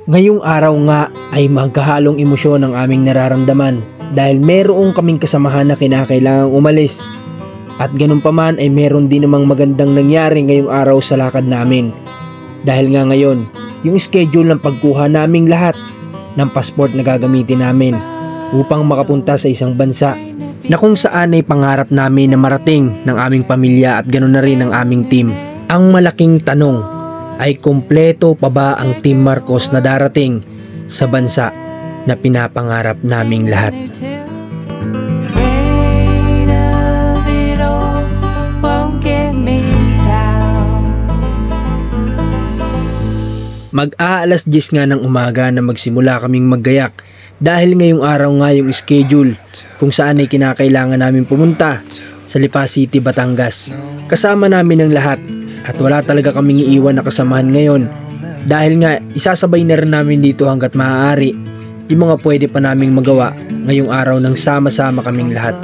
Ngayong araw nga ay magkahalong emosyon ang aming nararamdaman dahil meron kaming kasamahan na kinakailangang umalis. At ganun pa man ay meron din namang magandang nangyari ngayong araw sa lakad namin. Dahil nga ngayon, yung schedule ng pagkuha naming lahat ng passport na gagamitin namin upang makapunta sa isang bansa na kung saan ay pangarap namin na marating ng aming pamilya at ganun na rin ang aming team. Ang malaking tanong ay kumpleto pa ba ang Team Marcos na darating sa bansa na pinapangarap naming lahat? Mag-aalas 10 nga ng umaga na magsimula kaming maggayak dahil ngayong araw nga yung schedule kung saan ay kinakailangan namin pumunta sa Lipa City, Batangas. Kasama namin ang lahat at wala talaga kaming iiwan na kasamahan ngayon dahil nga isasabay na rin namin dito hanggat maaari yung mga pwede pa naming magawa ngayong araw ng sama-sama kaming lahat.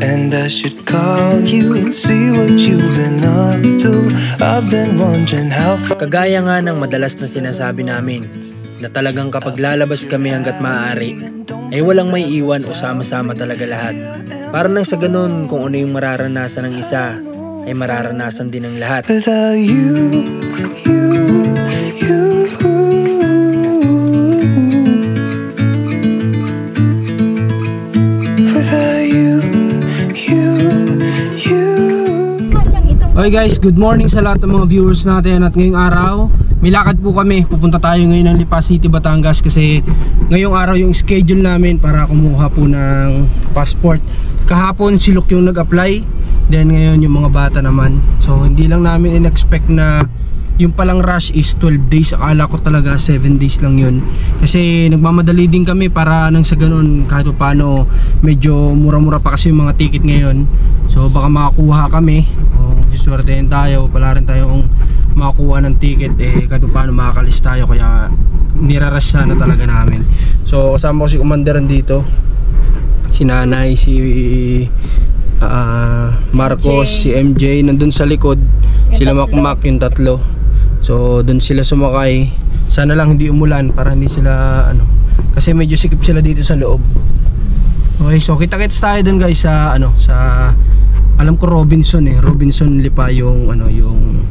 And I should call you, see what you've been up to. I've been wondering how far. Kagaya nga ng madalas na sinasabi namin na talagang kapag lalabas kami hanggat maaari ay walang may iwan o sama-sama talaga lahat. Para nang sa ganun kung ano yung mararanasan ng isa ay mararanasan din ng lahat. Without you. Okay guys, good morning sa lahat ng mga viewers natin at ngayong araw may lakad po kami. Pupunta tayo ngayon ng Lipa City, Batangas kasi ngayong araw yung schedule namin para kumuha po ng passport. Kahapon si Luke yung nag-apply, then ngayon yung mga bata naman. So hindi lang namin in-expect na yung palang rush is 12 days. Akala ko talaga 7 days lang yun kasi nagmamadali din kami para nang sa ganun kahit paano medyo mura-mura pa kasi yung mga ticket ngayon. So baka makakuha kami, siswertein tayo, pala rin tayong makakuha ng ticket kahit paano makakalis tayo, kaya nirarush sana talaga namin. So kasama ko si Commanderan dito, si Nanay, si Marcos, si MJ nandun sa likod, sila Makmak yung tatlo. So doon sila sumakay. Sana lang hindi umulan para hindi sila kasi medyo sikip sila dito sa loob. Okay, so kita-kits tayo dun guys sa sa alam ko Robinson Lipa yung yung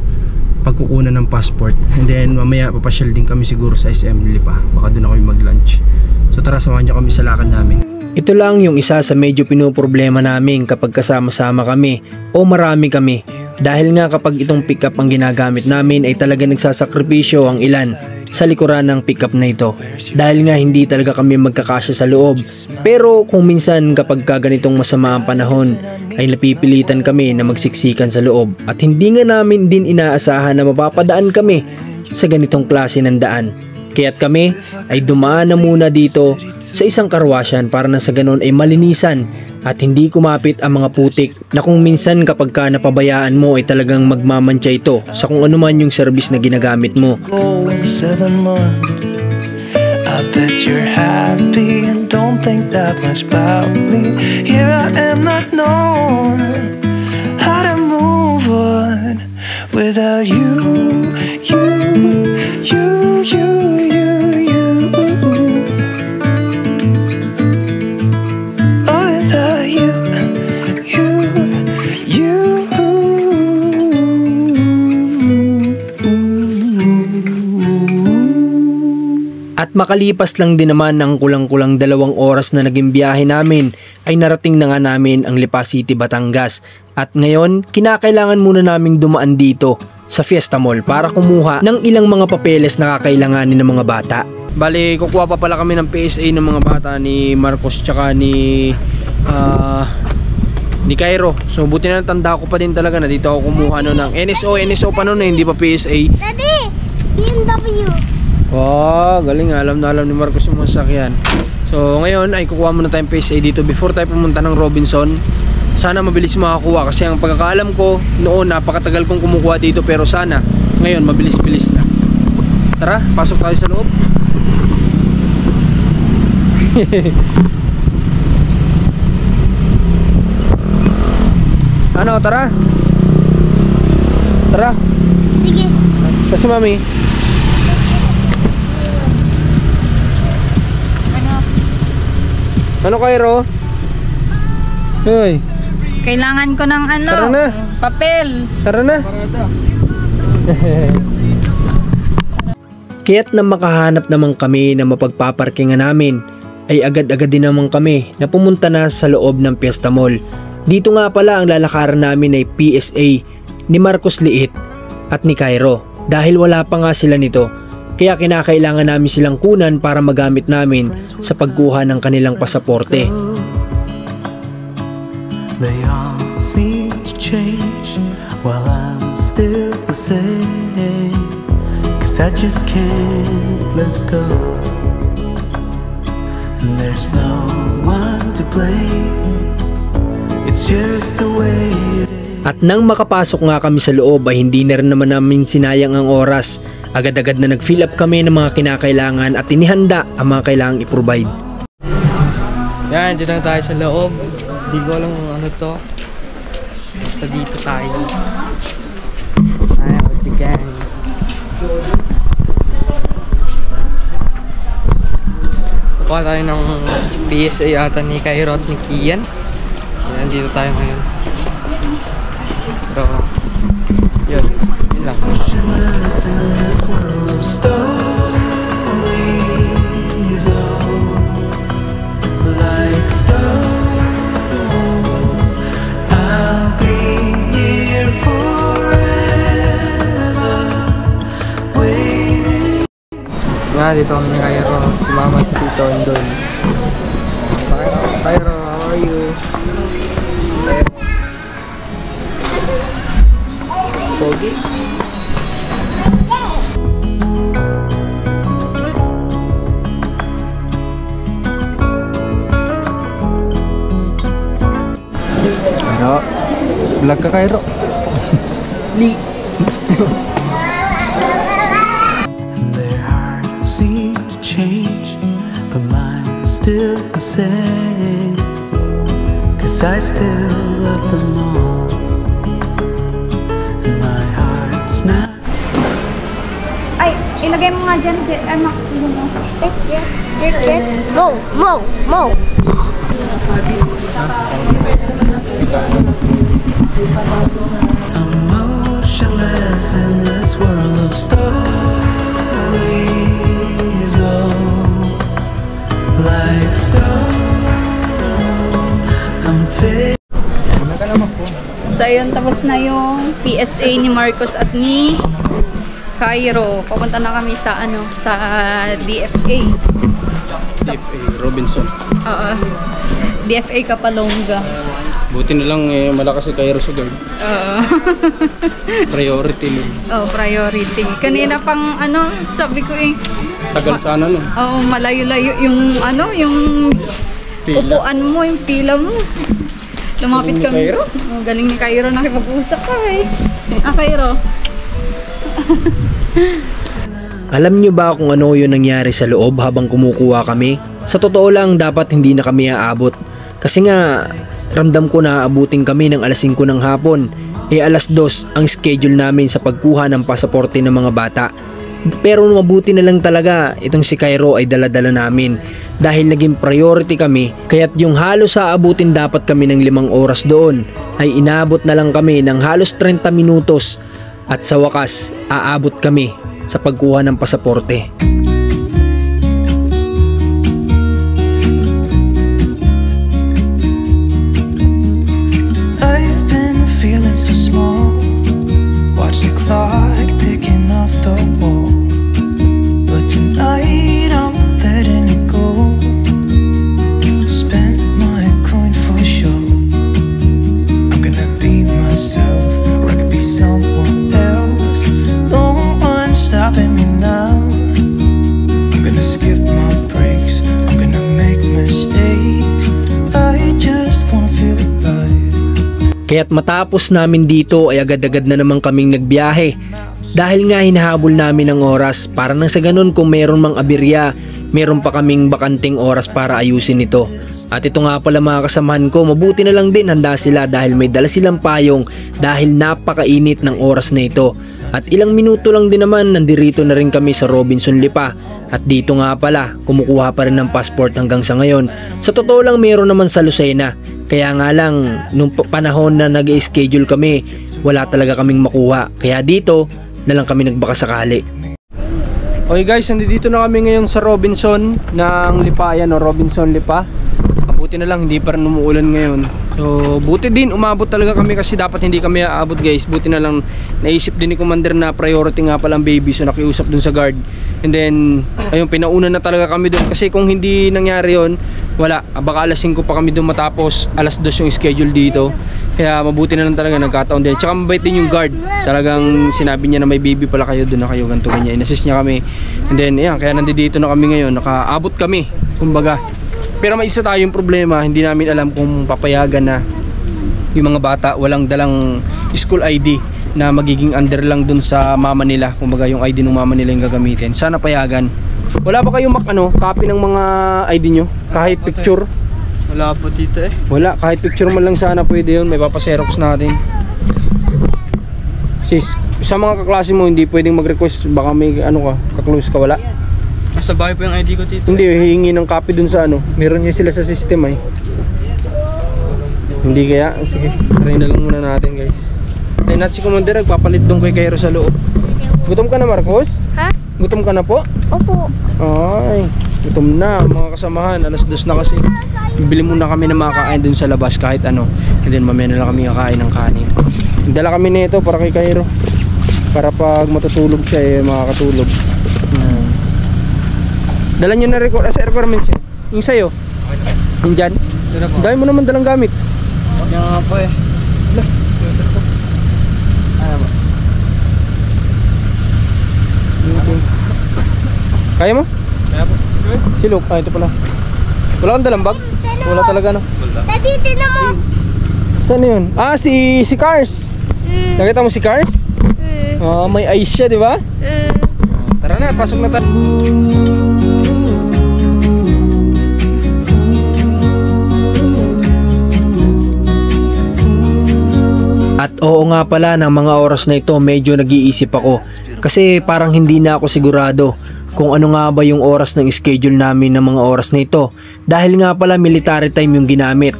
pagkukunan ng passport. And then mamaya papasyal din kami siguro sa SM Lipa. Baka doon ako mag-lunch. So tara, samahan niyo kami sa lakad namin. Ito lang yung isa sa medyo pinoproblema namin kapag kasama-sama kami o marami kami. Dahil nga kapag itong pickup ang ginagamit namin ay talaga nagsasakripisyo ang ilan sa likuran ng pickup na ito. Dahil nga hindi talaga kami magkakasya sa loob. Pero kung minsan kapag ganitong masama ang panahon ay napipilitan kami na magsiksikan sa loob. At hindi nga namin din inaasahan na mapapadaan kami sa ganitong klase ng daan. Kaya't kami ay dumaan na muna dito sa isang karwasyan para na sa ganun ay malinisan at hindi kumapit ang mga putik na kung minsan kapag ka napabayaan mo ay talagang magmamantsa ito sa kung ano man yung service na ginagamit mo. 7 months, I bet you're happy and don't think that much about me. Here I am not knowing how to move on without you. At makalipas lang din naman ng kulang-kulang 2 oras na naging biyahe namin ay narating na nga namin ang Lipa City, Batangas. At ngayon, kinakailangan muna naming dumaan dito sa Fiesta Mall para kumuha ng ilang mga papeles na kakailanganin ng mga bata. Bali, kukuha pa pala kami ng PSA ng mga bata ni Marcos tsaka ni Cairo. So buti na tanda ko pa din talaga na dito ako kumuha ng NSO pa noon hindi pa PSA. Daddy, BMW. Wow, galing, alam na alam ni Marcos yung masakyan. So ngayon ay kukuha muna tayong PSA dito before tayo pumunta ng Robinson. Sana mabilis makakuha kasi ang pagkakaalam ko noon napakatagal kong kumukuha dito, pero sana ngayon mabilis-bilis na. Tara, pasok tayo sa loob. Ano, tara. Tara. Sige. Sa si Mami. Ano Cairo? Hoy. Kailangan ko ng ano, Tara na. papel. Tara na. Kaya't na makahanap naman kami na mapagpaparkingan namin, ay agad-agad din naman kami na pumunta na sa loob ng Fiesta Mall. Dito nga pala ang lalakaran namin ay PSA ni Marcos Liit at ni Cairo. Dahil wala pa nga sila nito, kaya kinakailangan namin silang kunan para magamit namin sa pagkuha ng kanilang pasaporte. They all seem to change while I'm still the same. 'Cause I just can't let go. And there's no one to blame. It's just the way it is. At nang makapasok nga kami sa loob ay hindi na rin naman namin sinayang ang oras. Agad-agad na nag-fill up kami ng mga kinakailangan at inihanda ang mga kailangang i-provide. Yan, dito na tayo sa loob. Hindi ko alam kung ano to. Basta dito tayo. Tayo, with the gang. Kukuha tayo ng PSA yata ni Cairo at ni Kian. Yan, dito tayo ngayon. Pero, yun lang. Motionless in this world of stories, oh, like stone, I'll be here forever, waiting. Nga, dito kami ni Cairo. Si Mama at si Tito andun. Cairo, how are you? Pogi? Cairo, vlog ka Cairo. And their hearts seem to change, but mine is still the same. 'Cause I still love them all, and my heart's not. Ay, ilagay mo nga dyan. Ay, makasulo mo. Jet. Mo. I'm motionless in this world of stories, oh, like stone, I'm fit. So ayun, tapos na yung PSA ni Marcos at ni Cairo. Papunta na kami sa ano, sa DFA. DFA Robinson. Oo. DFA Kapalonga. Buti na lang malakas si Cairo sa guard. Oo. Priority mo. Oh, priority. Kanina pang ano, sabi ko Tagal sana no. oo, malayo-layo yung ano, yung Pila. upuan mo, yung pila mo. Lumapit Galing ni kami. Cairo? Oh, galing ni Cairo, nakipag-usap ka eh. Cairo. Alam nyo ba kung ano yung nangyari sa loob habang kumukuha kami? Sa totoo lang, dapat hindi na kami aabot. Kasi nga, ramdam ko na aabutin kami ng alas 5 ng hapon. Alas 2 ang schedule namin sa pagkuha ng pasaporte ng mga bata. Pero mabuti na lang talaga itong si Cairo ay dala-dala namin. Dahil naging priority kami, kaya't yung halos aabutin dapat kami ng 5 oras doon, ay inabot na lang kami ng halos 30 minutos. At sa wakas, aabot kami sa pagkuha ng pasaporte. I've been feeling so small. Watch the clock ticking off the wall. But tonight I'm letting it go. Spend my coin for sure. I'm gonna be myself, or I could be someone else. No one's stopping me now. I'm gonna skip my breaks. I'm gonna make mistakes. I just wanna feel alive. Kaya't matapos namin dito ay agad-agad na naman kaming nagbiyahe. Dahil nga hinahabol namin ang oras para nang sa ganun kung mayroon mang aberya, meron pa kaming bakanting oras para ayusin ito. At ito nga pala mga kasamahan ko, mabuti na lang din handa sila dahil may dala silang payong dahil napakainit ng oras na ito. At ilang minuto lang din naman nandirito na rin kami sa Robinson Lipa. At dito nga pala, kumukuha pa rin ng passport hanggang sa ngayon. Sa totoo lang meron naman sa Lucena. Kaya nga lang, nung panahon na nag-schedule kami, wala talaga kaming makuha. Kaya dito na lang kami nagbakasakali. Okay guys, nandito na kami ngayon sa Robinson ng Lipa. Ayan o, Robinson Lipa. Buti na lang hindi pa rin umuulan ngayon. So buti din umabot talaga kami kasi dapat hindi kami aabot guys. Buti na lang naisip din ni Commander na priority nga palang baby. So nakiusap dun sa guard. And then ayun, pinauna na talaga kami dun. Kasi kung hindi nangyari yon, wala, baka alas 5 pa kami dun matapos. Alas 2 yung schedule dito. Kaya mabuti na lang talaga nagkataon din. Tsaka mabait din yung guard. Talagang sinabi niya na may baby pala kayo, dun na kayo, ganito ganyan. In-assist niya kami. And then ayan, kaya nandito na kami ngayon. Nakaabot kami, kumbaga. Pero may isa tayong problema, hindi namin alam kung papayagan na yung mga bata walang dalang school ID na magiging under lang dun sa mama nila. Kumbaga yung ID ng mama nila yung gagamitin. Sana payagan. Wala ba kayong copy ng mga ID nyo? Kahit picture? Wala po dito eh. Wala, kahit picture man lang sana pwede yun. May papaserox natin. Sis, sa mga kaklase mo hindi pwedeng mag-request, baka may kaklose ka, wala? Nasa bahay po yung ID ko dito. Hindi, hihingi ng copy dun sa meron niya sila sa system ay. Hindi kaya? Sige, try na lang muna natin guys. Tayo natin si Commander, nagpapalit doon kay Cairo sa loob. Gutom ka na Marcos? Ha? Gutom ka na po? Opo. Ay, gutom na mga kasamahan. Alas 2 na kasi. Bili muna kami ng makain dun sa labas kahit ano. And then mamaya na lang kami kakain ng kanin. Dala kami nito para kay Cairo. Para pag matutulog siya makakatulog. Dala nyo na record as requirements yun. Yung sa'yo? Yung dyan? Dahil mo naman dalang gamit. Yan nga po eh. Sweater ko. Ano ba? Kaya mo? Kaya po. Silog? Ito pala. Wala kang dalang bag? Wala talaga Daddy, tinan mo. Saan yun? Si Cars. Nakita mo si Cars? May ice siya, di ba? Tara na, pasok na tayo. At oo nga pala, ng mga oras na ito medyo nag-iisip ako kasi parang hindi na ako sigurado kung ano nga ba yung oras ng schedule namin ng mga oras na ito dahil nga pala military time yung ginamit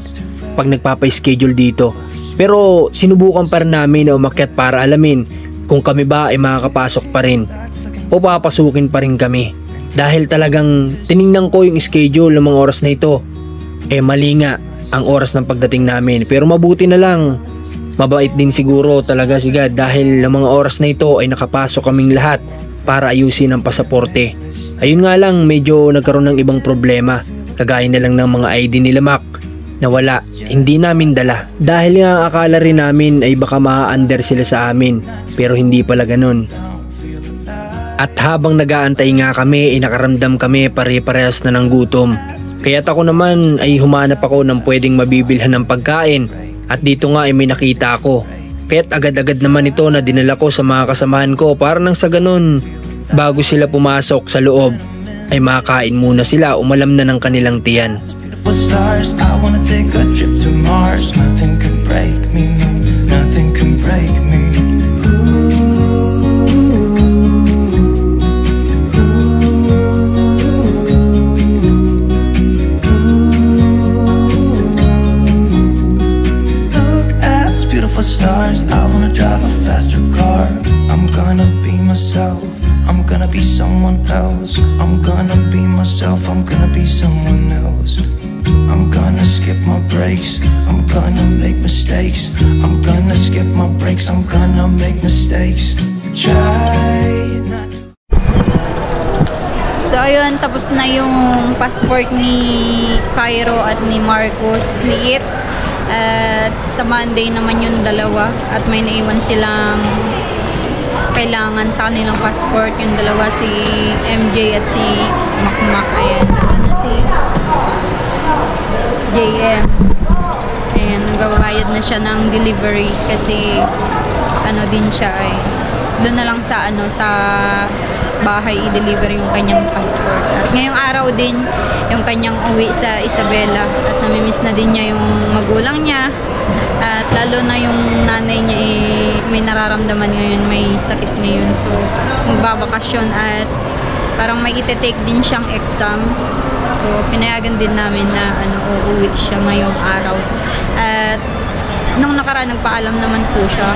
pag nagpapa-schedule dito. Pero sinubukan pa rin namin na umakyat para alamin kung kami ba ay makakapasok pa rin o papasukin pa rin kami dahil talagang tiningnan ko yung schedule ng mga oras na ito, mali nga ang oras ng pagdating namin. Pero mabuti na lang, mabait din siguro talaga si God dahil ng mga oras na ito ay nakapasok kaming lahat para ayusin ang pasaporte. Ayun nga lang, medyo nagkaroon ng ibang problema, kagaya na lang ng mga ID nila Mac na wala, hindi namin dala dahil nga akala rin namin ay baka ma-under sila sa amin, pero hindi pala ganun. At habang nag-aantay nga kami, nakaramdam kami pare-parehas na ng gutom. Kaya't ako naman ay humanap ako ng pwedeng mabibilhan ng pagkain. At dito nga ay may nakita ako. Kaya't agad-agad naman ito na dinala ko sa mga kasamahan ko para nang sa ganun, bago sila pumasok sa loob, ay makain muna sila, umalam na ng kanilang tiyan. Stars, I wanna take a trip to Mars. Nothing can break me, no, nothing can break me. Stars, I wanna drive a faster car. I'm gonna be myself, I'm gonna be someone else. I'm gonna be myself, I'm gonna be someone else. I'm gonna skip my breaks, I'm gonna make mistakes. I'm gonna skip my breaks, I'm gonna make mistakes. Try not to. So ayun, tapos na yung passport ni Cairo at ni Marcos. Liit. At sa Monday naman yung dalawa at may naiwan silang kailangan sa kanilang passport, yung dalawa, si MJ at si Makmak. Ayan, nandun na si JM. Ayan, nagbabayad na siya ng delivery kasi ano din siya ay doon na lang sa sa bahay i-deliver yung kanyang passport. At ngayong araw din yung kanyang uwi sa Isabela at namimiss na din niya yung magulang niya. At lalo na yung nanay niya may nararamdaman ngayon, may sakit ngayon. So, magbabakasyon at parang may ite-take din siyang exam. So, pinayagan din namin na uuwi siya ngayong araw. At nung nakaraan, nagpaalam naman po siya.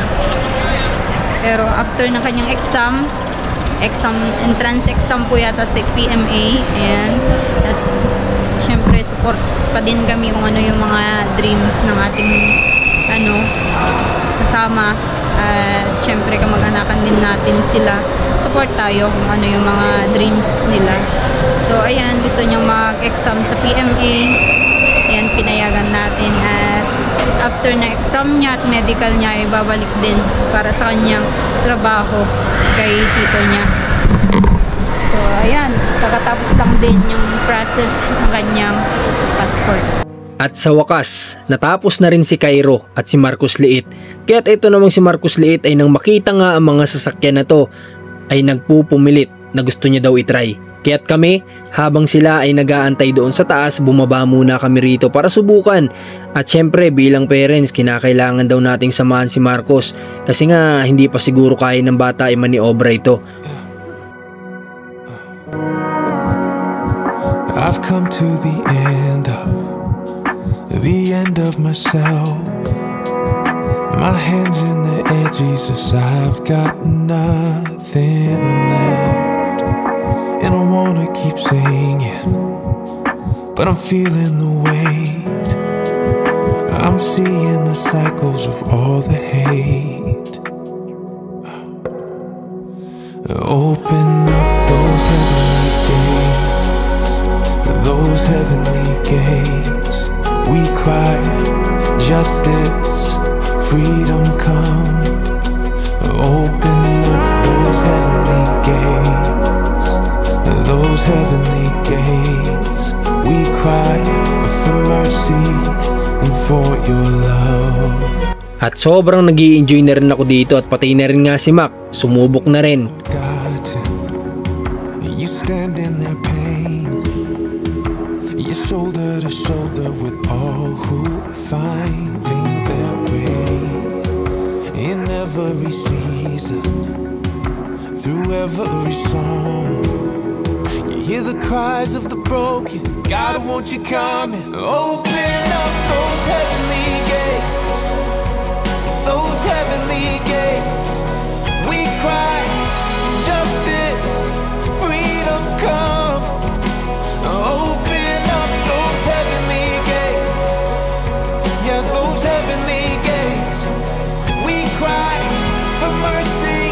Pero after ng kanyang entrance exam po yata sa PMA. Ayan. At syempre, support pa din kami kung ano yung mga dreams ng ating kasama. Syempre, kamag-anakan din natin sila. Support tayo kung ano yung mga dreams nila. So, ayan, gusto niyang mag-exam sa PMA. Ayan, pinayagan natin. At after na exam niya at medical niya, ibabalik din para sa kanyang trabaho kay tito niya. So, ayan, kakatapos lang din yung process ng kanyang passport. At sa wakas, natapos na rin si Cairo at si Marcos Liit. Kaya't ito namang si Marcos Liit ay nang makita nga ang mga sasakyan na to ay nagpupumilit na gusto niya daw itry. Kaya't kami, habang sila ay nag-aantay doon sa taas, bumaba muna kami rito para subukan. At syempre bilang parents, kinakailangan daw nating samahan si Marcos kasi nga hindi pa siguro kaya ng bata ay maniobra ito. I've come to the end of myself. My hands in the air, Jesus, I've got nothing left. And I wanna keep singing, but I'm feeling the weight. I'm seeing the cycles of all the hate. Open up those heavenly gates, those heavenly gates. We cry, justice, freedom come. Open up those heavenly gates, those heavenly gates. We cry for mercy and for your love. At sobrang nag-i-enjoy na rin ako dito at pati na rin nga si Mac, sumubok na rin. You stand in their pain, you're shoulder to shoulder with all who are finding their way. In every season, through every song, you hear the cries of the broken. God, won't you come and open up those heavenly gates, those heavenly gates. We cry, justice, freedom come. Open up those heavenly gates, yeah, those heavenly gates. We cry for mercy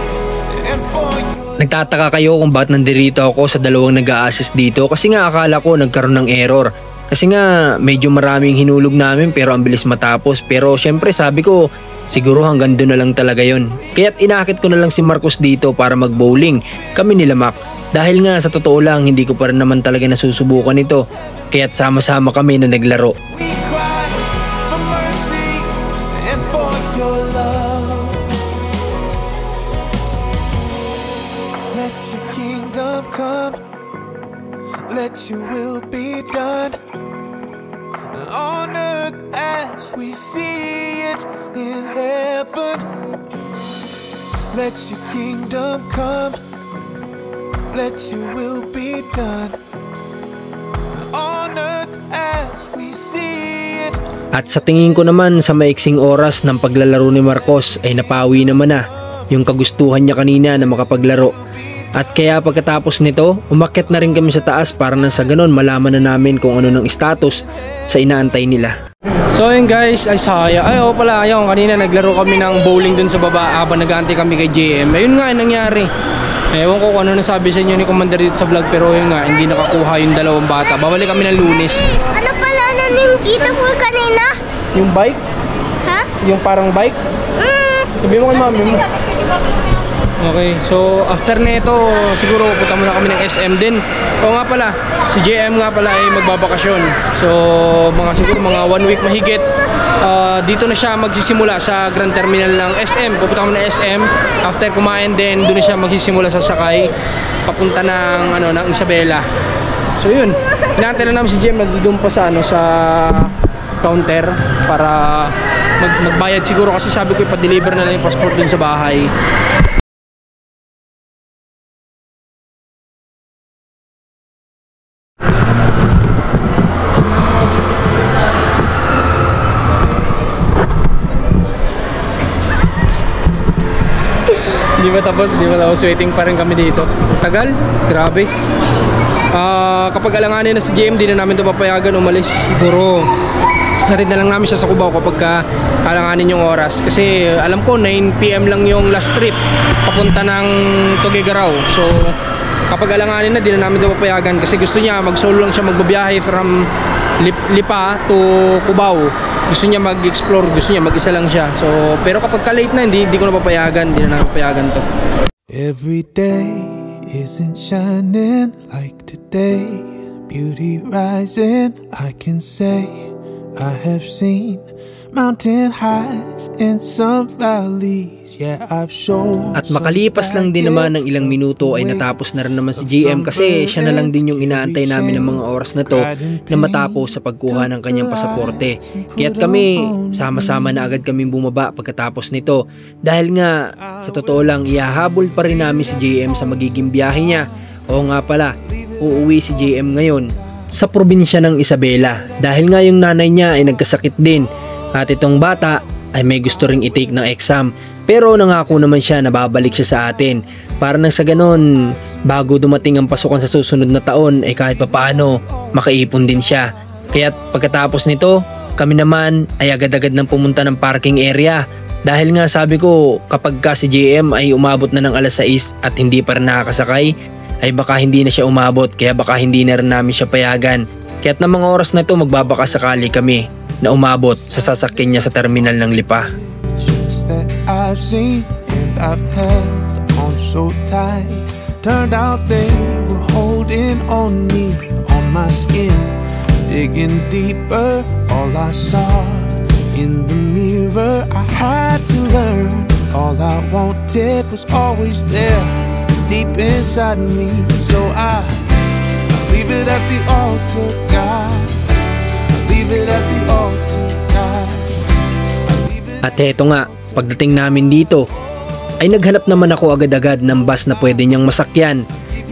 and for you. Nagtataka kayo kung bakit nandirito ako sa dalawang nag-a-assist dito kasi nga akala ko nagkaroon ng error. Kasi nga medyo maraming hinulog namin pero ang bilis matapos. Pero syempre sabi ko siguro hanggang doon na lang talaga yon. Kaya't inakit ko na lang si Marcos dito para mag-bowling kami nila Mac. Dahil nga sa totoo lang hindi ko pa rin naman talaga nasusubukan ito. Kaya't sama-sama kami na naglaro. We cry for mercy and for your love. Let your kingdom come, let your will be done on earth as we see it in heaven. Let your kingdom come, let your will be done on earth as we see it. At sa tingin ko naman sa maiksing oras ng paglalaro ni Marcos ay napawi naman na yung kagustuhan niya kanina na makapaglaro. At kaya pagkatapos nito, umakyat na rin kami sa taas para na sa ganon malaman na namin kung ano ng status sa inaantay nila. So yun guys, ay saya. Ay pala, ayun, kanina naglaro kami ng bowling dun sa baba habang nag-aantay kami kay JM. Ayun nga, nangyari. Ewan ko kung ano nasabi sa inyo ni Commander dito sa vlog, pero yun nga, hindi nakakuha yung dalawang bata. Babalik kami ng Lunes. Ano pala na yung kita mo kanina? Yung bike? Ha? Yung parang bike? Sabi mo kay mami mo. Okay, so after nito, siguro punta muna kami ng SM din. O nga pala, si JM nga pala ay magbabakasyon. So siguro mga 1 week mahigit. dito na siya magsisimula sa Grand Terminal ng SM. Pupunta kami ng SM. After kumain din, doon na siya magsisimula sa sakay papunta ng Isabela. So yun, inaantay lang namin si GM nagdoon pa sa sa counter para magbayad siguro kasi sabi ko ipa-deliver na lang yung passport dun sa bahay. Di ba tapos waiting pa rin kami dito. Tagal, grabe. Kapag alanganin na si GM, di na namin ito papayagan umalis. Siguro hatid na lang namin siya sa Cubao kapag alanganin yung oras. Kasi alam ko 9 PM lang yung last trip papunta ng Tuguegarao. So kapag alanganin na, di na namin ito papayagan. Kasi gusto niya, mag-solo lang siya magbabiyahe from Lipa to Cubao. Gusto niya mag-explore, gusto niya mag-isa lang siya. So pero kapag ka-late na, hindi ko na papayagan. Di na namin papayagan to. Every day isn't shining like today. Beauty rising, I can say I have seen mountain highs and some valleys. Yeah, I've shown. At makalipas lang din naman ng ilang minuto ay natapos na rin naman si GM kasi siya na lang din yung inaantay namin ng mga oras na to na matapos sa pagkuha ng kanyang pasaporte. Kaya't kami sama-sama na agad kaming bumaba pagkatapos nito dahil nga sa totoo lang ihahabol pa rin namin si GM sa magiging biyahe niya. Oo nga pala, uuwi si GM ngayon sa probinsya ng Isabela dahil nga yung nanay niya ay nagkasakit din at itong bata ay may gusto ring i-take ng exam pero nangako naman siya na babalik siya sa atin para nang sa ganon bago dumating ang pasukan sa susunod na taon ay kahit papaano makaipon din siya. Kaya't pagkatapos nito kami naman ay agad-agad nang pumunta ng parking area dahil nga sabi ko kapag ka si GM ay umabot na ng alas 6 at hindi pa rin nakakasakay ay baka hindi na siya umabot kaya baka hindi na rin namin siya payagan. Kaya't ng mga oras na ito magbabaka sakali kami na umabot sa sasakyan niya sa terminal ng Lipa. That I've seen and I've held on so tight. Turned out they were holding on me, on my skin. Digging deeper, all I saw in the mirror. I had to learn all I wanted was always there, deep inside me. So I leave it at the altar, God. Leave it at the altar, God. At eto nga, pagdating namin dito, ay naghanap naman ako agad-agad ng bus na pwede niyang masakyan.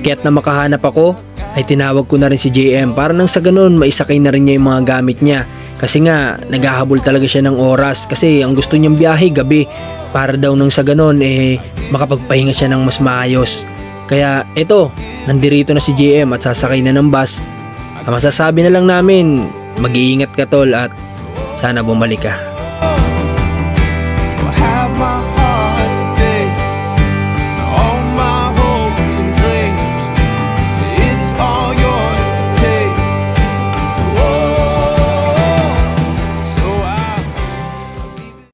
Kaya't na makahanap ako, ay tinawag ko na rin si JM para nang sa ganun maisakay na rin niya yung mga gamit niya. Kasi nga, naghahabol talaga siya ng oras kasi ang gusto niyang biyahe gabi para daw nang sa ganun makapagpahinga siya ng mas maayos. Kaya eto, nandirito na si JM at sasakay na ng bus. Ang masasabi na lang namin, mag-iingat ka tol at sana bumalik ka.